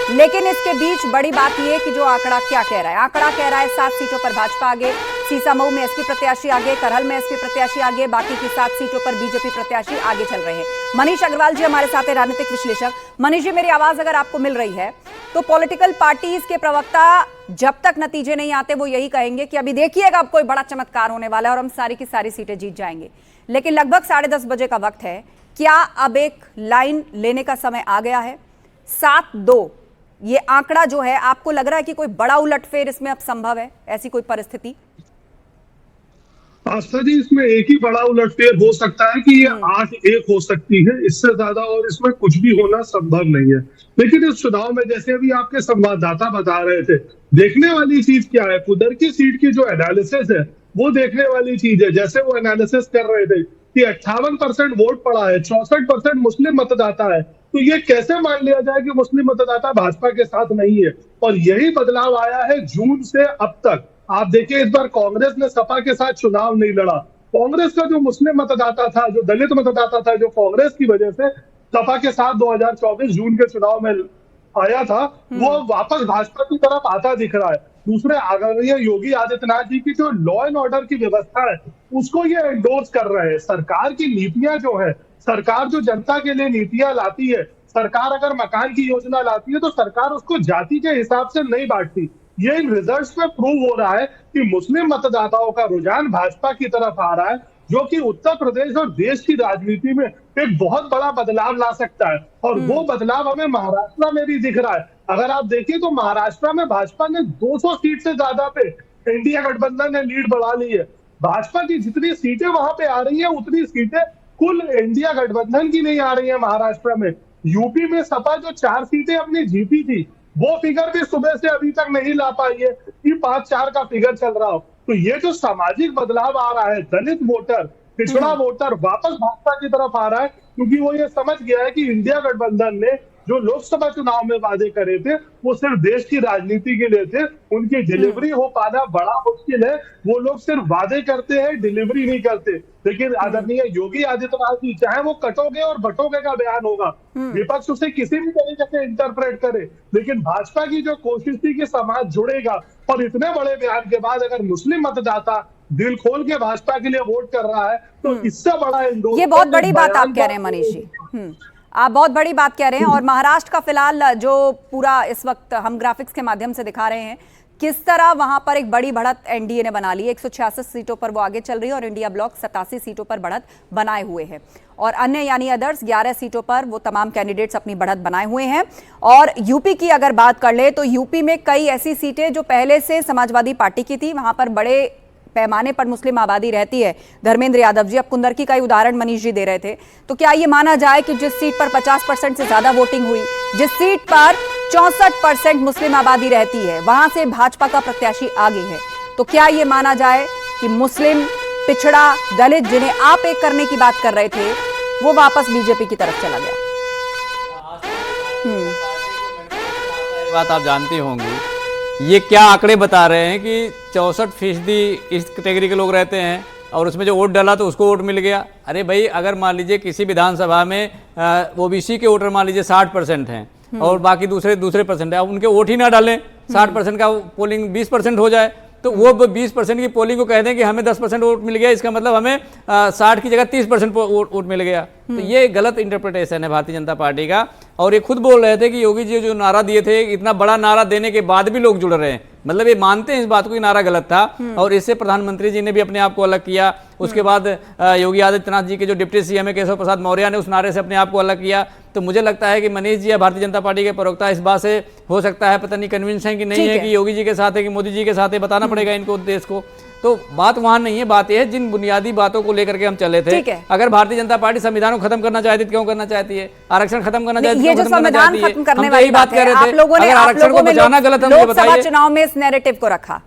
लेकिन इसके बीच बड़ी बात यह कि जो आंकड़ा क्या कह रहा है, आंकड़ा कह रहा है 7 सीटों पर भाजपा आगे, सीसामऊ में एसपी प्रत्याशी आगे, करहल में एसपी प्रत्याशी आगे, बाकी की 7 सीटों पर बीजेपी प्रत्याशी आगे चल रहे हैं। मनीष अग्रवाल जी हमारे साथ हैं, राजनीतिक विश्लेषक। मनीष जी, मेरी आवाज अगर आपको मिल रही है तो पॉलिटिकल पार्टीज के प्रवक्ता जब तक नतीजे नहीं आते वो यही कहेंगे कि अभी देखिएगा अब कोई बड़ा चमत्कार होने वाला है और हम सारी की सारी सीटें जीत जाएंगे। लेकिन लगभग 10:30 बजे का वक्त है, क्या अब एक लाइन लेने का समय आ गया है? 7-2 ये आंकड़ा जो है, आपको लग रहा है कि कोई बड़ा उलटफेर इसमें अब संभव है, ऐसी कोई परिस्थिति? आस्था जी, इसमें एक ही बड़ा उलटफेर हो सकता है कि ये 8-1 हो सकती है, इससे ज्यादा और इसमें कुछ भी होना संभव नहीं है। लेकिन इस चुनाव में जैसे अभी आपके संवाददाता बता रहे थे, देखने वाली चीज क्या है, कुदर की सीट की जो एनालिसिस है वो देखने वाली चीज है। जैसे वो एनालिसिस कर रहे थे कि 58% वोट पड़ा है, 64% मुस्लिम मतदाता है, तो ये कैसे मान लिया जाए कि मुस्लिम मतदाता भाजपा के साथ नहीं है। और यही बदलाव आया है जून से अब तक। आप देखिए, इस बार कांग्रेस ने सपा के साथ चुनाव नहीं लड़ा। कांग्रेस का जो मुस्लिम मतदाता था, जो दलित मतदाता था, जो कांग्रेस की वजह से सपा के साथ 2024 जून के चुनाव में आया था, वो वापस भाजपा की तरफ आता दिख रहा है। दूसरे आदरणीय योगी आदित्यनाथ जी की जो लॉ एंड ऑर्डर की व्यवस्था है उसको ये एंडोर्स कर रहे हैं। सरकार की नीतियां जो है, सरकार जो जनता के लिए नीतियां लाती है, सरकार अगर मकान की योजना लाती है तो सरकार उसको जाति के हिसाब से नहीं बांटती। ये इन रिजल्ट्स में प्रूव हो रहा है कि मुस्लिम मतदाताओं का रुझान भाजपा की तरफ आ रहा है, जो कि उत्तर प्रदेश और देश की राजनीति में एक बहुत बड़ा बदलाव ला सकता है। और वो बदलाव हमें महाराष्ट्र में भी दिख रहा है। अगर आप देखिए तो महाराष्ट्र में भाजपा ने 200 सीट से ज्यादा पे इंडिया गठबंधन ने लीड बढ़ा ली है। भाजपा की जितनी सीटें वहां पे आ रही है उतनी सीटें कुल इंडिया गठबंधन की नहीं आ रही है महाराष्ट्र में। यूपी में सपा जो 4 सीटें अपनी जीती थी, वो फिगर भी सुबह से अभी तक नहीं ला पाई है कि 5-4 का फिगर चल रहा हो। तो ये जो सामाजिक बदलाव आ रहा है, दलित वोटर, पिछड़ा वोटर वापस भाजपा की तरफ आ रहा है, क्योंकि वो ये समझ गया है कि इंडिया गठबंधन ने जो लोकसभा चुनाव में वादे करे थे वो सिर्फ देश की राजनीति के लिए थे, उनकी डिलीवरी हो पाना बड़ा मुश्किल है। वो लोग सिर्फ वादे करते हैं, डिलीवरी नहीं करते। लेकिन आदरणीय योगी आदित्यनाथ जी, चाहे वो कटोगे और बटोगे का बयान होगा, विपक्ष उसे किसी भी तरीके से इंटरप्रेट करे, लेकिन भाजपा की जो कोशिश थी कि समाज जुड़ेगा, और इतने बड़े बयान के बाद अगर मुस्लिम मतदाता दिल खोल के भाजपा के लिए वोट कर रहा है तो इससे बड़ा ये बहुत बड़ी बात आप कह रहे हैं मनीष जी, आप बहुत बड़ी बात कह रहे हैं। और महाराष्ट्र का फिलहाल जो पूरा इस वक्त हम ग्राफिक्स के माध्यम से दिखा रहे हैं, किस तरह वहां पर एक बड़ी बढ़त एनडीए ने बना ली है। 166 सीटों पर वो आगे चल रही है और इंडिया ब्लॉक 87 सीटों पर बढ़त बनाए हुए है, और अन्य यानी अदर्स 11 सीटों पर वो तमाम कैंडिडेट्स अपनी बढ़त बनाए हुए हैं। और यूपी की अगर बात कर ले तो यूपी में कई ऐसी सीटें जो पहले से समाजवादी पार्टी की थी, वहां पर बड़े पैमाने पर मुस्लिम आबादी रहती है। धर्मेंद्र यादव जी, अब कुंदरकी का ही उदाहरण मनीष जी दे रहे थे, तो क्या ये माना जाए कि जिस सीट पर 50% से ज्यादा वोटिंग हुई, जिस सीट पर 64% मुस्लिम आबादी रहती है, वहां से भाजपा का प्रत्याशी आगे है, तो क्या ये माना जाए कि मुस्लिम, पिछड़ा, दलित, जिन्हें आप एक करने की बात कर रहे थे, वो वापस बीजेपी की तरफ चला गया? बात आप जानती होंगी, ये क्या आंकड़े बता रहे हैं कि 64% इस कैटेगरी के लोग रहते हैं और उसमें जो वोट डाला तो उसको वोट मिल गया। अरे भाई, अगर मान लीजिए किसी विधानसभा में ओबीसी के वोटर मान लीजिए 60% हैं और बाकी दूसरे परसेंट है, अब उनके वोट ही ना डालें, 60% का पोलिंग 20% हो जाए, तो वो 20% की पोलिंग को कह दें कि हमें 10% वोट मिल गया, इसका मतलब हमें 60 की जगह 30% वोट मिल गया। तो ये गलत इंटरप्रिटेशन है भारतीय जनता पार्टी का। और ये खुद बोल रहे थे कि योगी जी जो नारा दिए थे, इतना बड़ा नारा देने के बाद भी लोग जुड़ रहे हैं, मतलब ये मानते हैं इस बात को कि नारा गलत था। और इससे प्रधानमंत्री जी ने भी अपने आप को अलग किया। उसके बाद योगी आदित्यनाथ जी के जो डिप्टी सीएम है केशव प्रसाद मौर्य ने उस नारे से अपने आप को अलग किया। तो मुझे लगता है कि मनीष जी या भारतीय जनता पार्टी के प्रवक्ता इस बात से हो सकता है पता नहीं कन्विंस है कि नहीं है कि योगी जी के साथ है कि मोदी जी के साथ है, बताना पड़ेगा इनको देश को। तो बात वहां नहीं है, बात यह है जिन बुनियादी बातों को लेकर के हम चले थे। अगर भारतीय जनता पार्टी संविधान को खत्म करना चाहती है, क्यों करना चाहती है? आरक्षण खत्म करना चाहती है, ये जो संविधान खत्म करने वाली बात कर रहे थे। आप लोगों ने आरक्षण को बचाना गलत है, लोकसभा चुनाव में इस नैरेटिव को रखा